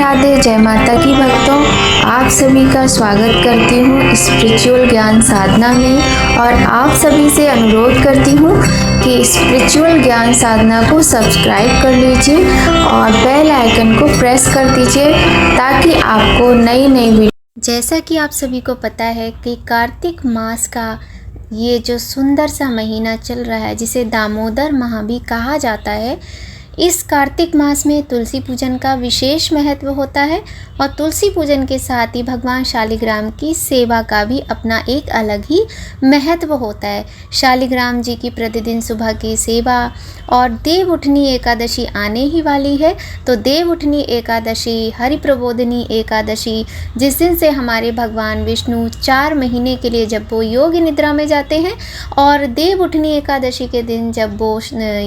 राधे जय माता की भक्तों, आप सभी का स्वागत करती हूँ स्पिरिचुअल ज्ञान साधना में। और आप सभी से अनुरोध करती हूँ कि स्पिरिचुअल ज्ञान साधना को सब्सक्राइब कर लीजिए और बेल आइकन को प्रेस कर दीजिए ताकि आपको नई नई वीडियो। जैसा कि आप सभी को पता है कि कार्तिक मास का ये जो सुंदर सा महीना चल रहा है, जिसे दामोदर माह भी कहा जाता है, इस कार्तिक मास में तुलसी पूजन का विशेष महत्व होता है। और तुलसी पूजन के साथ ही भगवान शालिग्राम की सेवा का भी अपना एक अलग ही महत्व होता है। शालिग्राम जी की प्रतिदिन सुबह की सेवा और देव उठनी एकादशी आने ही वाली है, तो देव उठनी एकादशी, हरि प्रबोधिनी एकादशी, जिस दिन से हमारे भगवान विष्णु 4 महीने के लिए जब वो योग निद्रा में जाते हैं, और देव उठनी एकादशी के दिन जब वो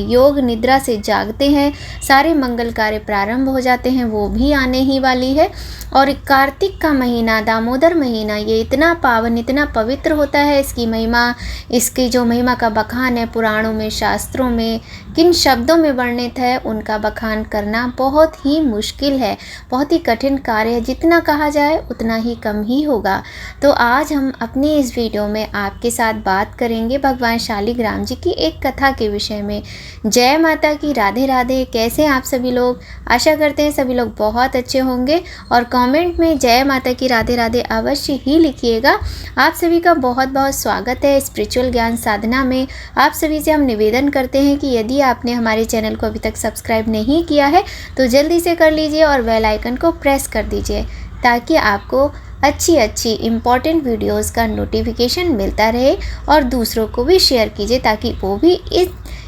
योग निद्रा से जागते हैं, सारे मंगल कार्य प्रारंभ हो जाते हैं, वो भी आने ही वाली है। और कार्तिक का महीना, दामोदर महीना, ये इतना पावन, इतना पवित्र होता है। इसकी महिमा, इसकी जो महिमा का बखान है पुराणों में, शास्त्रों में किन शब्दों में वर्णित है, उनका बखान करना बहुत ही मुश्किल है, बहुत ही कठिन कार्य है। जितना कहा जाए उतना ही कम ही होगा। तो आज हम अपनी इस वीडियो में आपके साथ बात करेंगे भगवान शालिग्राम जी की एक कथा के विषय में। जय माता की, राधे राधे। कैसे आप सभी लोग? आशा करते हैं सभी लोग बहुत अच्छे होंगे और कमेंट में जय माता की, राधे राधे अवश्य ही लिखिएगा। आप सभी का बहुत बहुत स्वागत है स्पिरिचुअल ज्ञान साधना में। आप सभी से हम निवेदन करते हैं कि यदि आपने हमारे चैनल को अभी तक सब्सक्राइब नहीं किया है तो जल्दी से कर लीजिए और बेल आइकन को प्रेस कर दीजिए ताकि आपको अच्छी इम्पॉर्टेंट वीडियोस का नोटिफिकेशन मिलता रहे। और दूसरों को भी शेयर कीजिए ताकि वो भी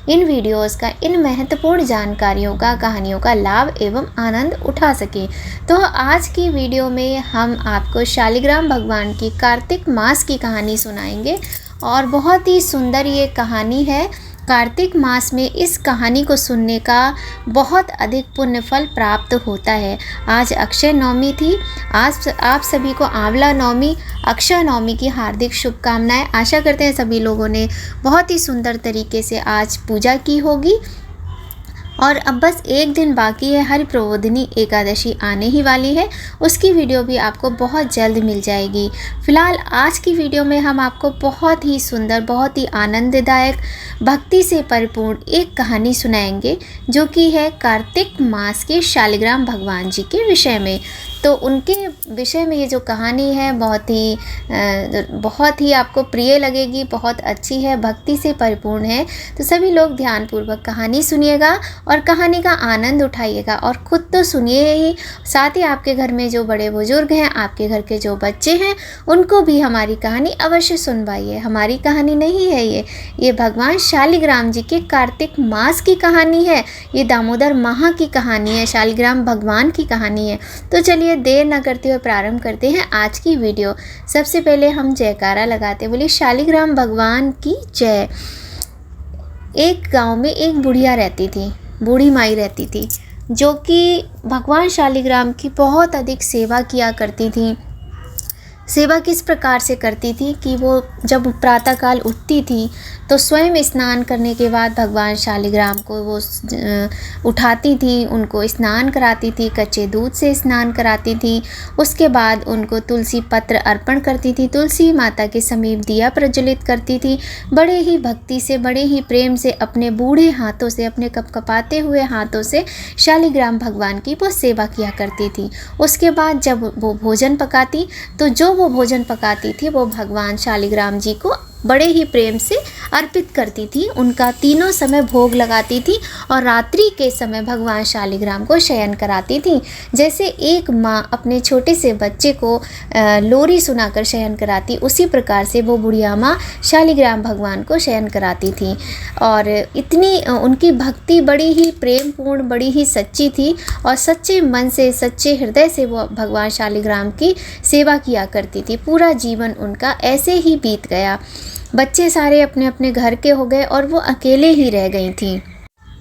इन वीडियोस का, इन महत्वपूर्ण जानकारियों का, कहानियों का लाभ एवं आनंद उठा सकें। तो आज की वीडियो में हम आपको शालिग्राम भगवान की कार्तिक मास की कहानी सुनाएंगे और बहुत ही सुंदर ये कहानी है। कार्तिक मास में इस कहानी को सुनने का बहुत अधिक पुण्य फल प्राप्त होता है। आज अक्षय नवमी थी। आज आप सभी को आंवला नवमी, अक्षय नवमी की हार्दिक शुभकामनाएं। आशा करते हैं सभी लोगों ने बहुत ही सुंदर तरीके से आज पूजा की होगी। और अब बस एक दिन बाकी है, हरि प्रबोधिनी एकादशी आने ही वाली है। उसकी वीडियो भी आपको बहुत जल्द मिल जाएगी। फिलहाल आज की वीडियो में हम आपको बहुत ही सुंदर, बहुत ही आनंददायक, भक्ति से परिपूर्ण एक कहानी सुनाएंगे जो कि है कार्तिक मास के शालिग्राम भगवान जी के विषय में। तो उनके विषय में ये जो कहानी है बहुत ही आपको प्रिय लगेगी, बहुत अच्छी है, भक्ति से परिपूर्ण है। तो सभी लोग ध्यानपूर्वक कहानी सुनिएगा और कहानी का आनंद उठाइएगा। और ख़ुद तो सुनिए ही, साथ ही आपके घर में जो बड़े बुजुर्ग हैं, आपके घर के जो बच्चे हैं, उनको भी हमारी कहानी अवश्य सुनवाइए। हमारी कहानी नहीं है ये भगवान शालिग्राम जी के कार्तिक मास की कहानी है। ये दामोदर माह की कहानी है, शालिग्राम भगवान की कहानी है। तो चलिए देर न करते हुए प्रारंभ करते हैं आज की वीडियो। सबसे पहले हम जयकारा लगाते बोले शालिग्राम भगवान की जय। एक गांव में एक बुढ़िया रहती थी, बूढ़ी माई रहती थी, जो कि भगवान शालिग्राम की बहुत अधिक सेवा किया करती थी। सेवा किस प्रकार से करती थी कि वो जब प्रातःकाल उठती थी तो स्वयं स्नान करने के बाद भगवान शालिग्राम को वो उठाती थी, उनको स्नान कराती थी, कच्चे दूध से स्नान कराती थी। उसके बाद उनको तुलसी पत्र अर्पण करती थी, तुलसी माता के समीप दिया प्रज्वलित करती थी। बड़े ही भक्ति से, बड़े ही प्रेम से अपने बूढ़े हाथों से, अपने कपकपाते हुए हाथों से शालिग्राम भगवान की वो सेवा किया करती थी। उसके बाद जब वो भोजन पकाती तो जो वो भोजन पकाती थी वो भगवान शालिग्राम जी को बड़े ही प्रेम से अर्पित करती थी। उनका तीनों समय भोग लगाती थी और रात्रि के समय भगवान शालिग्राम को शयन कराती थी। जैसे एक माँ अपने छोटे से बच्चे को लोरी सुनाकर शयन कराती, उसी प्रकार से वो बुढ़िया माँ शालिग्राम भगवान को शयन कराती थी। और इतनी उनकी भक्ति बड़ी ही प्रेमपूर्ण, बड़ी ही सच्ची थी और सच्चे मन से, सच्चे हृदय से वो भगवान शालिग्राम की सेवा किया करती थी। पूरा जीवन उनका ऐसे ही बीत गया। बच्चे सारे अपने अपने घर के हो गए और वो अकेले ही रह गई थी।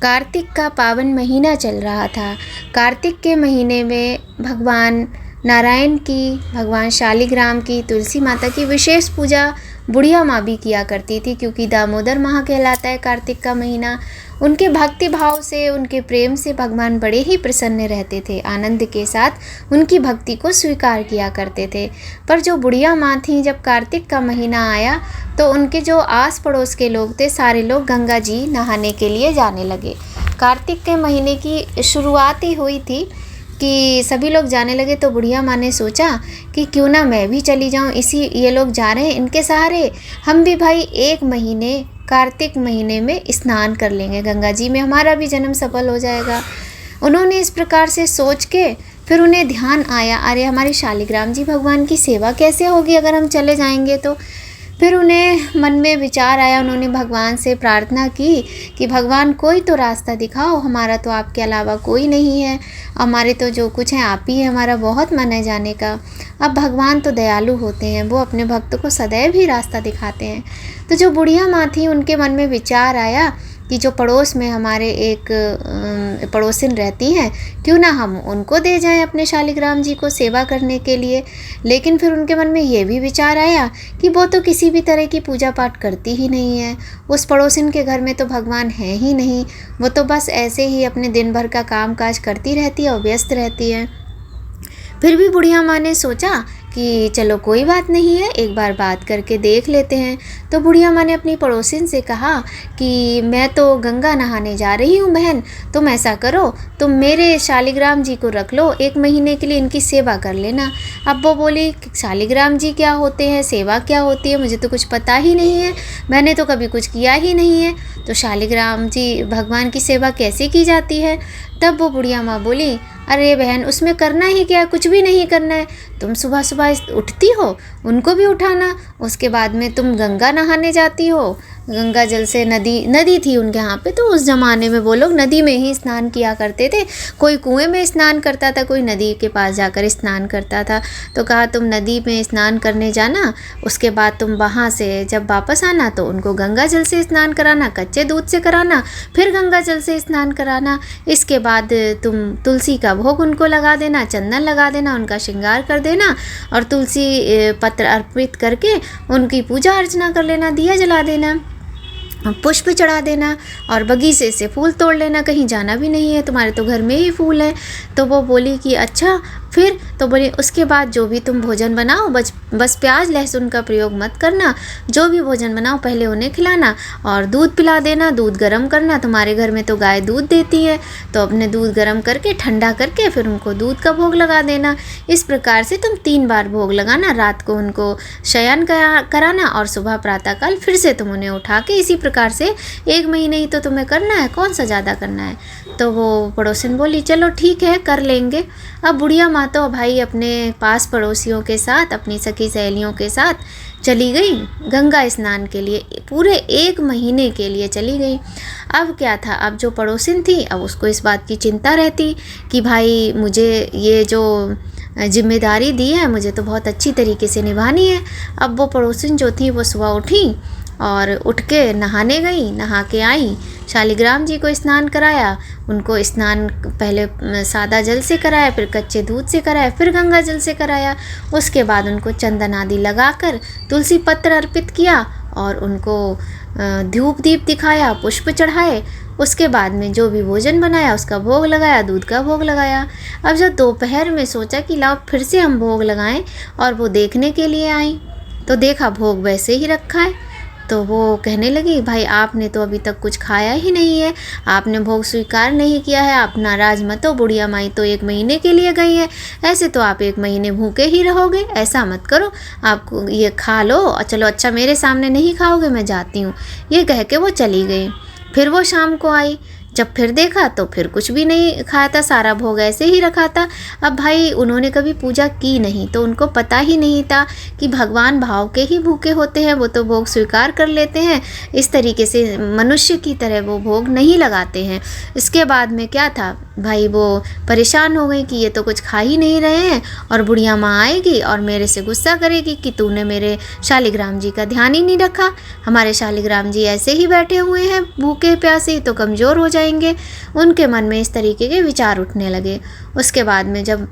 कार्तिक का पावन महीना चल रहा था। कार्तिक के महीने में भगवान नारायण की, भगवान शालिग्राम की, तुलसी माता की विशेष पूजा बुढ़िया माँ भी किया करती थी, क्योंकि दामोदर माह कहलाता है कार्तिक का महीना। उनके भक्ति भाव से, उनके प्रेम से भगवान बड़े ही प्रसन्न रहते थे, आनंद के साथ उनकी भक्ति को स्वीकार किया करते थे। पर जो बुढ़िया माँ थी, जब कार्तिक का महीना आया तो उनके जो आस पड़ोस के लोग थे, सारे लोग गंगा जी नहाने के लिए जाने लगे। कार्तिक के महीने की शुरुआत ही हुई थी कि सभी लोग जाने लगे, तो बुढ़िया माँ ने सोचा कि क्यों ना मैं भी चली जाऊँ, ये लोग जा रहे हैं, इनके सहारे हम भी भाई एक महीने कार्तिक महीने में स्नान कर लेंगे गंगा जी में, हमारा भी जन्म सफल हो जाएगा। उन्होंने इस प्रकार से सोच के फिर उन्हें ध्यान आया, अरे हमारे शालिग्राम जी भगवान की सेवा कैसे होगी अगर हम चले जाएंगे तो। फिर उन्हें मन में विचार आया, उन्होंने भगवान से प्रार्थना की कि भगवान कोई तो रास्ता दिखाओ, हमारा तो आपके अलावा कोई नहीं है, हमारे तो जो कुछ है आप ही है, हमारा बहुत मन है जाने का। अब भगवान तो दयालु होते हैं, वो अपने भक्त को सदैव ही रास्ता दिखाते हैं। तो जो बुढ़िया माँ थी, उनके मन में विचार आया कि जो पड़ोस में हमारे एक पड़ोसिन रहती हैं, क्यों ना हम उनको दे जाएं अपने शालिग्राम जी को सेवा करने के लिए। लेकिन फिर उनके मन में ये भी विचार आया कि वो तो किसी भी तरह की पूजा पाठ करती ही नहीं है, उस पड़ोसिन के घर में तो भगवान है ही नहीं, वो तो बस ऐसे ही अपने दिन भर का काम काज करती रहती है और व्यस्त रहती है। फिर भी बुढ़िया माँ ने सोचा कि चलो कोई बात नहीं है, एक बार बात करके देख लेते हैं। तो बुढ़िया माँ ने अपनी पड़ोसिन से कहा कि मैं तो गंगा नहाने जा रही हूँ बहन, तुम ऐसा करो, तुम मेरे शालिग्राम जी को रख लो, एक महीने के लिए इनकी सेवा कर लेना। अब वो बोली शालिग्राम जी क्या होते हैं, सेवा क्या होती है, मुझे तो कुछ पता ही नहीं है, मैंने तो कभी कुछ किया ही नहीं है, तो शालिग्राम जी भगवान की सेवा कैसे की जाती है। तब वो बुढ़िया माँ बोली, अरे बहन उसमें करना ही क्या, कुछ भी नहीं करना है, तुम सुबह सुबह उठती हो, उनको भी उठाना, उसके बाद में तुम गंगा नहाने जाती हो, गंगा जल से नदी थी उनके यहाँ पे, तो उस ज़माने में वो लोग नदी में ही स्नान किया करते थे, कोई कुएं में स्नान करता था, कोई नदी के पास जाकर स्नान करता था। तो कहा तुम नदी में स्नान करने जाना, उसके बाद तुम वहाँ से जब वापस आना तो उनको गंगा जल से स्नान कराना, कच्चे दूध से कराना, फिर गंगा जल से स्नान कराना। इसके बाद तुम तुलसी का भोग उनको लगा देना, चंदन लगा देना, उनका श्रृंगार कर देना और तुलसी पत्र अर्पित करके उनकी पूजा अर्चना कर लेना, दिया जला देना, पुष्प चढ़ा देना और बगीचे से फूल तोड़ लेना, कहीं जाना भी नहीं है, तुम्हारे तो घर में ही फूल है। तो वो बोली कि अच्छा, फिर तो बोली उसके बाद जो भी तुम भोजन बनाओ बस प्याज लहसुन का प्रयोग मत करना, जो भी भोजन बनाओ पहले उन्हें खिलाना और दूध पिला देना, दूध गर्म करना, तुम्हारे घर में तो गाय दूध देती है, तो अपने दूध गर्म करके ठंडा करके फिर उनको दूध का भोग लगा देना। इस प्रकार से तुम 3 बार भोग लगाना, रात को उनको शयन कराना और सुबह प्रातःकाल फिर से तुम उन्हें उठा के, इसी प्रकार से 1 महीने ही तो तुम्हें करना है, कौन सा ज़्यादा करना है। तो वो पड़ोसिन बोली चलो ठीक है कर लेंगे। अब बुढ़िया माँ तो भाई अपने पास पड़ोसियों के साथ, अपनी सखी सहेलियों के साथ चली गई गंगा स्नान के लिए, पूरे 1 महीने के लिए चली गई। अब क्या था, अब जो पड़ोसिन थी अब उसको इस बात की चिंता रहती कि भाई मुझे ये जो जिम्मेदारी दी है मुझे तो बहुत अच्छी तरीके से निभानी है। अब वो पड़ोसिन जो थी वो सुबह उठी और उठ के नहाने गई, नहा के आई, शालिग्राम जी को स्नान कराया, उनको स्नान पहले सादा जल से कराया, फिर कच्चे दूध से कराया, फिर गंगा जल से कराया। उसके बाद उनको चंदन आदि लगाकर तुलसी पत्र अर्पित किया और उनको धूप दीप दिखाया, पुष्प चढ़ाए। उसके बाद में जो भी भोजन बनाया उसका भोग लगाया, दूध का भोग लगाया। अब जब दोपहर में सोचा कि लाओ फिर से हम भोग लगाएं, और वो देखने के लिए आई तो देखा भोग वैसे ही रखा है। तो वो कहने लगी भाई आपने तो अभी तक कुछ खाया ही नहीं है, आपने भोग स्वीकार नहीं किया है, आप नाराज़ मत हो, बुढ़िया माई तो 1 महीने के लिए गई है, ऐसे तो आप 1 महीने भूखे ही रहोगे, ऐसा मत करो, आपको ये खा लो और चलो, अच्छा मेरे सामने नहीं खाओगे, मैं जाती हूँ। ये कह के वो चली गई। फिर वो शाम को आई, जब फिर देखा तो फिर कुछ भी नहीं खाया था, सारा भोग ऐसे ही रखा था। अब भाई उन्होंने कभी पूजा की नहीं तो उनको पता ही नहीं था कि भगवान भाव के ही भूखे होते हैं, वो तो भोग स्वीकार कर लेते हैं, इस तरीके से मनुष्य की तरह वो भोग नहीं लगाते हैं। इसके बाद में क्या था, भाई वो परेशान हो गई कि ये तो कुछ खा ही नहीं रहे हैं और बुढ़िया माँ आएगी और मेरे से गुस्सा करेगी कि तूने मेरे शालिग्राम जी का ध्यान ही नहीं रखा, हमारे शालिग्राम जी ऐसे ही बैठे हुए हैं भूखे प्यासे, तो कमज़ोर हो जाएंगे। उनके मन में इस तरीके के विचार उठने लगे। उसके बाद में जब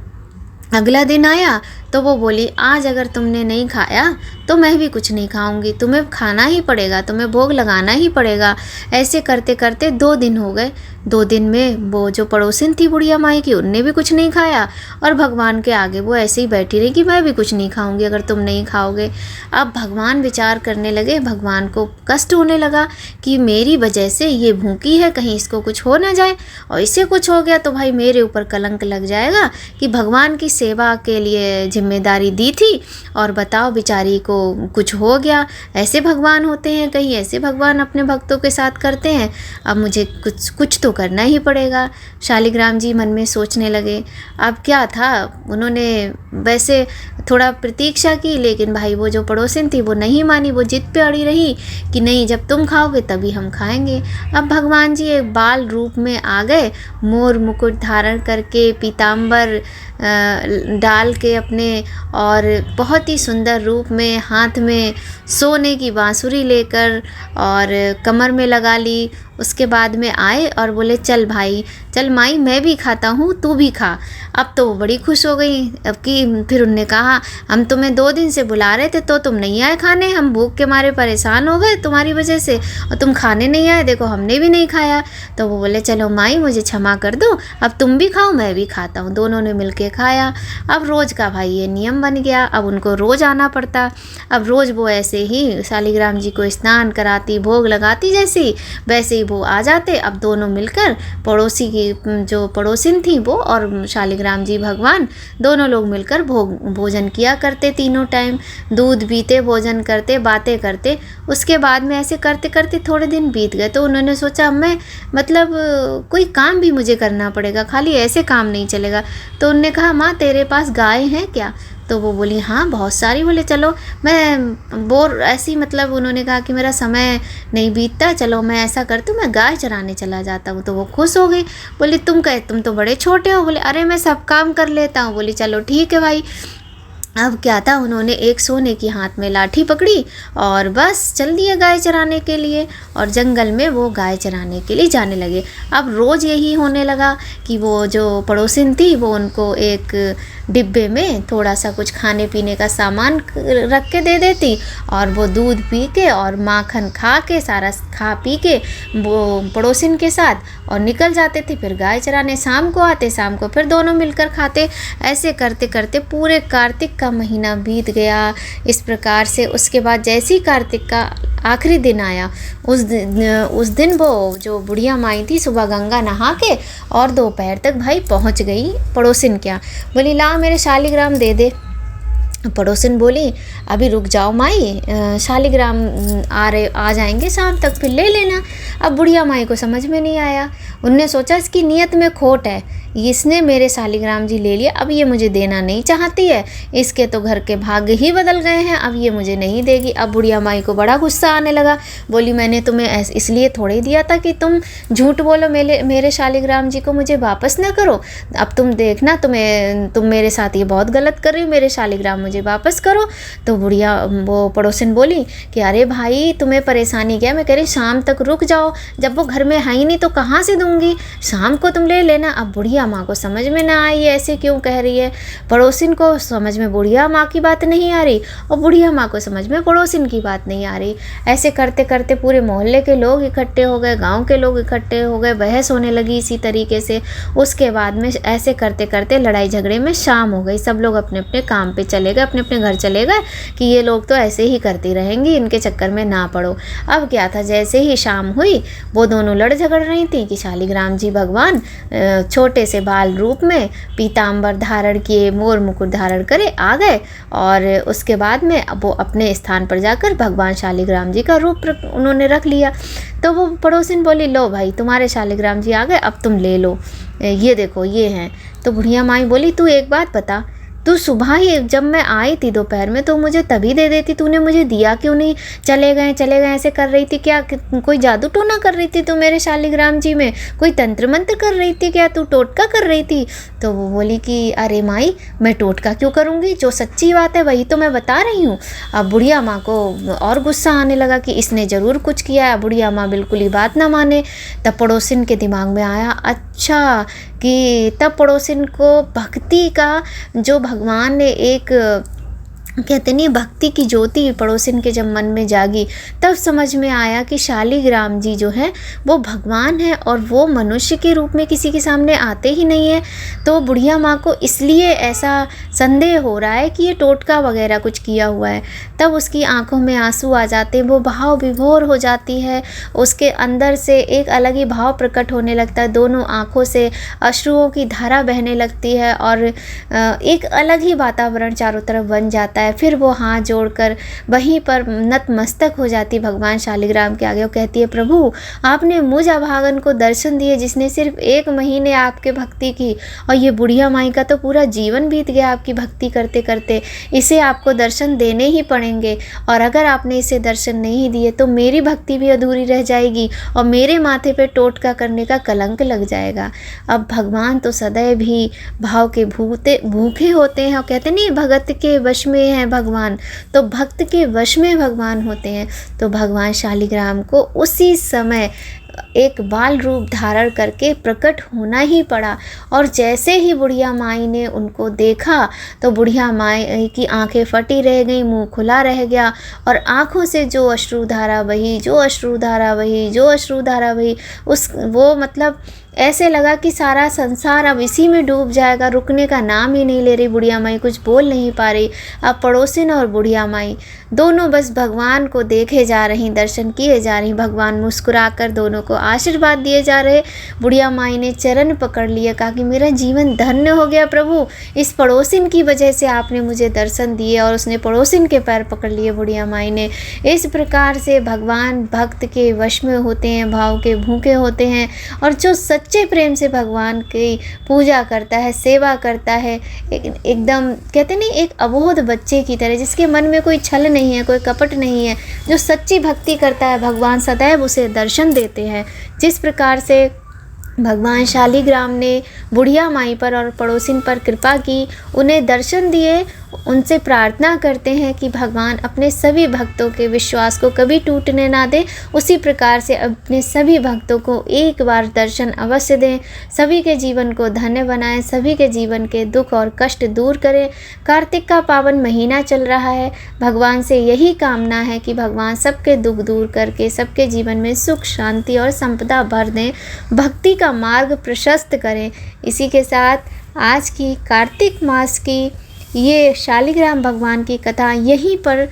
अगला दिन आया तो वो बोली आज अगर तुमने नहीं खाया तो मैं भी कुछ नहीं खाऊंगी, तुम्हें खाना ही पड़ेगा, तुम्हें भोग लगाना ही पड़ेगा। ऐसे करते करते 2 दिन हो गए। 2 दिन में वो जो पड़ोसिन थी बुढ़िया माई की, उनने भी कुछ नहीं खाया और भगवान के आगे वो ऐसे ही बैठी रही कि मैं भी कुछ नहीं खाऊंगी अगर तुम नहीं खाओगे। अब भगवान विचार करने लगे, भगवान को कष्ट होने लगा कि मेरी वजह से ये भूखी है, कहीं इसको कुछ हो ना जाए, और इसे कुछ हो गया तो भाई मेरे ऊपर कलंक लग जाएगा कि भगवान की सेवा के लिए जिम्मेदारी दी थी और बताओ बेचारी को कुछ हो गया। ऐसे भगवान होते हैं, कहीं ऐसे भगवान अपने भक्तों के साथ करते हैं। अब मुझे कुछ तो करना ही पड़ेगा। शालिग्राम जी मन में सोचने लगे। अब क्या था, उन्होंने वैसे थोड़ा प्रतीक्षा की, लेकिन भाई वो जो पड़ोसिन थी वो नहीं मानी, वो जिद पे अड़ी रही कि नहीं, जब तुम खाओगे तभी हम खाएंगे। अब भगवान जी एक बाल रूप में आ गए, मोर मुकुट धारण करके, पीताम्बर डाल के अपने, और बहुत ही सुंदर रूप में, हाथ में सोने की बांसुरी लेकर और कमर में लगा ली। उसके बाद में आए और बोले चल भाई, चल माई मैं भी खाता हूँ, तू भी खा। अब तो वो बड़ी खुश हो गई। अब कि फिर उनने कहा हम तुम्हें 2 दिन से बुला रहे थे तो तुम नहीं आए खाने, हम भूख के मारे परेशान हो गए तुम्हारी वजह से और तुम खाने नहीं आए, देखो हमने भी नहीं खाया। तो वो बोले चलो माई मुझे क्षमा कर दो, अब तुम भी खाओ मैं भी खाता हूँ। दोनों ने मिल के खाया। अब रोज़ का भाई ये नियम बन गया, अब उनको रोज़ आना पड़ता। अब रोज़ वो ऐसे ही शालिग्राम जी को स्नान कराती, भोग लगाती, जैसी वैसे ही वो आ जाते। अब दोनों मिलकर, पड़ोसी की जो पड़ोसिन थी वो और शालिग्राम जी भगवान, दोनों लोग मिलकर भोजन किया करते। तीनों टाइम दूध पीते, भोजन करते, बातें करते। उसके बाद में ऐसे करते करते थोड़े दिन बीत गए तो उन्होंने सोचा मैं मतलब कोई काम भी मुझे करना पड़ेगा, खाली ऐसे काम नहीं चलेगा। तो उनने कहा माँ तेरे पास गाय हैं क्या? तो वो बोली हाँ बहुत सारी। बोले चलो मैं बोर ऐसी, मतलब उन्होंने कहा कि मेरा समय नहीं बीतता, चलो मैं ऐसा करती हूँ मैं गाय चराने चला जाता हूँ। तो वो खुश हो गई, बोली तुम तो बड़े छोटे हो। बोले अरे मैं सब काम कर लेता हूँ। बोली चलो ठीक है भाई। अब क्या था, उन्होंने एक सोने की हाथ में लाठी पकड़ी और बस चल दिए गाय चराने के लिए, और जंगल में वो गाय चराने के लिए जाने लगे। अब रोज़ यही होने लगा कि वो जो पड़ोसिन थी वो उनको एक डिब्बे में थोड़ा सा कुछ खाने पीने का सामान रख के दे देती, और वो दूध पी के और माखन खा के, सारा खा पी के वो पड़ोसिन के साथ और निकल जाते थे फिर गाय चराने। शाम को आते, शाम को फिर दोनों मिलकर खाते। ऐसे करते करते पूरे कार्तिक का महीना बीत गया इस प्रकार से। उसके बाद जैसे ही कार्तिक का आखिरी दिन आया, उस दिन वो जो बुढ़िया माई थी सुबह गंगा नहा के और दोपहर तक भाई पहुंच गई पड़ोसिन क्या। बोली ला मेरे शालिग्राम दे दे। पड़ोसिन बोली अभी रुक जाओ माई, शालिग्राम आ जाएंगे शाम तक, फिर ले लेना। अब बुढ़िया माई को समझ में नहीं आया। उनने सोचा इसकी नीयत में खोट है, इसने मेरे शालिग्राम जी ले लिया, अब ये मुझे देना नहीं चाहती है, इसके तो घर के भाग्य ही बदल गए हैं, अब ये मुझे नहीं देगी। अब बुढ़िया माई को बड़ा गुस्सा आने लगा। बोली मैंने तुम्हें इसलिए थोड़े दिया था कि तुम झूठ बोलो मेरे शालिग्राम जी को मुझे वापस ना करो। अब तुम देखना तुम मेरे साथ ये बहुत गलत कर रही हो, मेरे शालिग्राम मुझे वापस करो। तो बुढ़िया वो पड़ोसिन बोली कि अरे भाई तुम्हें परेशानी क्या, मैं कह रही शाम तक रुक जाओ, जब वो घर में है ही नहीं तो कहाँ से दूंगी, शाम को तुम ले लेना। अब बुढ़िया माँ को समझ में ना आई ऐसे क्यों कह रही है। पड़ोसिन को समझ में बुढ़िया माँ की बात नहीं आ रही और बुढ़िया माँ को समझ में पड़ोसिन की बात नहीं आ रही। ऐसे करते करते पूरे मोहल्ले के लोग इकट्ठे हो गए, गांव के लोग इकट्ठे हो गए, बहस होने लगी इसी तरीके से। उसके बाद में ऐसे करते करते लड़ाई झगड़े में शाम हो गई। सब लोग अपने अपने काम पे चले गए, अपने अपने घर चले गए कि ये लोग तो ऐसे ही करती रहेंगी, इनके चक्कर में ना पड़ो। अब क्या था, जैसे ही शाम हुई वो दोनों लड़ झगड़ रही थी कि शालिग्राम जी भगवान छोटे से बाल रूप में पीताम्बर धारण किए, मोर मुकुट धारण करे आ गए, और उसके बाद में वो अपने स्थान पर जाकर भगवान शालिग्राम जी का रूप उन्होंने रख लिया। तो वो पड़ोसिन बोली लो भाई तुम्हारे शालिग्राम जी आ गए, अब तुम ले लो, ये देखो ये हैं। तो बुढ़िया माई बोली तू एक बात बता, तू सुबह ही जब मैं आई थी दोपहर में तो मुझे तभी दे देती, तूने मुझे दिया क्यों नहीं? चले गए ऐसे कर रही थी क्या? कोई जादू टोना कर रही थी तू मेरे शालिग्राम जी में? कोई तंत्र मंत्र कर रही थी क्या? तू टोटका कर रही थी? तो वो बोली कि अरे माई मैं टोटका क्यों करूँगी, जो सच्ची बात है वही तो मैं बता रही हूँ। अब बुढ़िया माँ को और गुस्सा आने लगा कि इसने ज़रूर कुछ किया है। बुढ़िया माँ बिल्कुल ही बात ना माने। तब पड़ोसिन के दिमाग में आया अच्छा कि तब पड़ोसिन को भक्ति का जो भगवान ने एक कहते नहीं भक्ति की ज्योति पड़ोसिन के जब मन में जागी, तब समझ में आया कि शालिग्राम जी जो हैं वो भगवान हैं और वो मनुष्य के रूप में किसी के सामने आते ही नहीं है। तो बुढ़िया माँ को इसलिए ऐसा संदेह हो रहा है कि ये टोटका वगैरह कुछ किया हुआ है। तब उसकी आंखों में आंसू आ जाते हैं, वो भाव विभोर हो जाती है, उसके अंदर से एक अलग ही भाव प्रकट होने लगता है, दोनों आँखों से अश्रुओं की धारा बहने लगती है और एक अलग ही वातावरण चारों तरफ बन जाता है। फिर वो हाथ जोड़कर वहीं पर नतमस्तक हो जाती भगवान शालिग्राम के आगे। वो कहती है, प्रभु आपने मुझ अभागन को दर्शन दिए जिसने सिर्फ 1 महीने आपके भक्ति की, और ये बुढ़िया माई का तो पूरा जीवन बीत गया आपकी भक्ति करते करते। इसे आपको दर्शन देने ही पड़ेंगे, और अगर आपने इसे दर्शन नहीं दिए तो मेरी भक्ति भी अधूरी रह जाएगी और मेरे माथे पे टोटका करने का कलंक लग जाएगा। अब भगवान तो सदैव ही भाव के भूखे होते हैं, और कहते नहीं भगत के वश में है भगवान, तो भक्त के वश में भगवान होते हैं। तो भगवान शालिग्राम को उसी समय एक बाल रूप धारण करके प्रकट होना ही पड़ा। और जैसे ही बुढ़िया माई ने उनको देखा तो बुढ़िया माई की आंखें फटी रह गई, मुंह खुला रह गया, और आंखों से जो अश्रुधारा बही, जो अश्रुधारा बही, जो अश्रुधारा बही, वो मतलब ऐसे लगा कि सारा संसार अब इसी में डूब जाएगा, रुकने का नाम ही नहीं ले रही बुढ़िया माई, कुछ बोल नहीं पा रही। अब पड़ोसिन और बुढ़िया माई दोनों बस भगवान को देखे जा रही, दर्शन किए जा रही। भगवान मुस्कुराकर दोनों को आशीर्वाद दिए जा रहे। बुढ़िया माई ने चरण पकड़ लिए, कहा कि मेरा जीवन धन्य हो गया प्रभु, इस पड़ोसिन की वजह से आपने मुझे दर्शन दिए। और उसने पड़ोसिन के पैर पकड़ लिए बुढ़िया माई ने। इस प्रकार से भगवान भक्त के वश में होते हैं, भाव के भूखे होते हैं, और जो सच्चे प्रेम से भगवान की पूजा करता है, सेवा करता है, एकदम कहते नहीं एक अबोध बच्चे की तरह, जिसके मन में कोई छल नहीं है, कोई कपट नहीं है, जो सच्ची भक्ति करता है, भगवान सदैव उसे दर्शन देते हैं। जिस प्रकार से भगवान शालिग्राम ने बुढ़िया माई पर और पड़ोसिन पर कृपा की, उन्हें दर्शन दिए, उनसे प्रार्थना करते हैं कि भगवान अपने सभी भक्तों के विश्वास को कभी टूटने ना दें। उसी प्रकार से अपने सभी भक्तों को एक बार दर्शन अवश्य दें, सभी के जीवन को धन्य बनाएं, सभी के जीवन के दुख और कष्ट दूर करें। कार्तिक का पावन महीना चल रहा है, भगवान से यही कामना है कि भगवान सबके दुख दूर करके सबके जीवन में सुख शांति और संपदा भर दें, भक्ति का मार्ग प्रशस्त करें। इसी के साथ आज की कार्तिक मास की ये शालिग्राम भगवान की कथा यहीं पर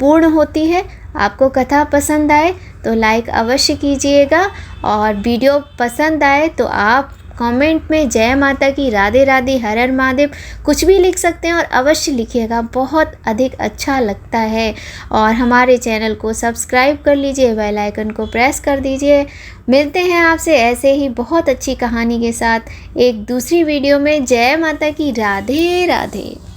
पूर्ण होती है। आपको कथा पसंद आए तो लाइक अवश्य कीजिएगा, और वीडियो पसंद आए तो आप कमेंट में जय माता की, राधे राधे, हर हर महादेव कुछ भी लिख सकते हैं, और अवश्य लिखिएगा, बहुत अधिक अच्छा लगता है। और हमारे चैनल को सब्सक्राइब कर लीजिए, बेल आइकन को प्रेस कर दीजिए। मिलते हैं आपसे ऐसे ही बहुत अच्छी कहानी के साथ एक दूसरी वीडियो में। जय माता की, राधे राधे।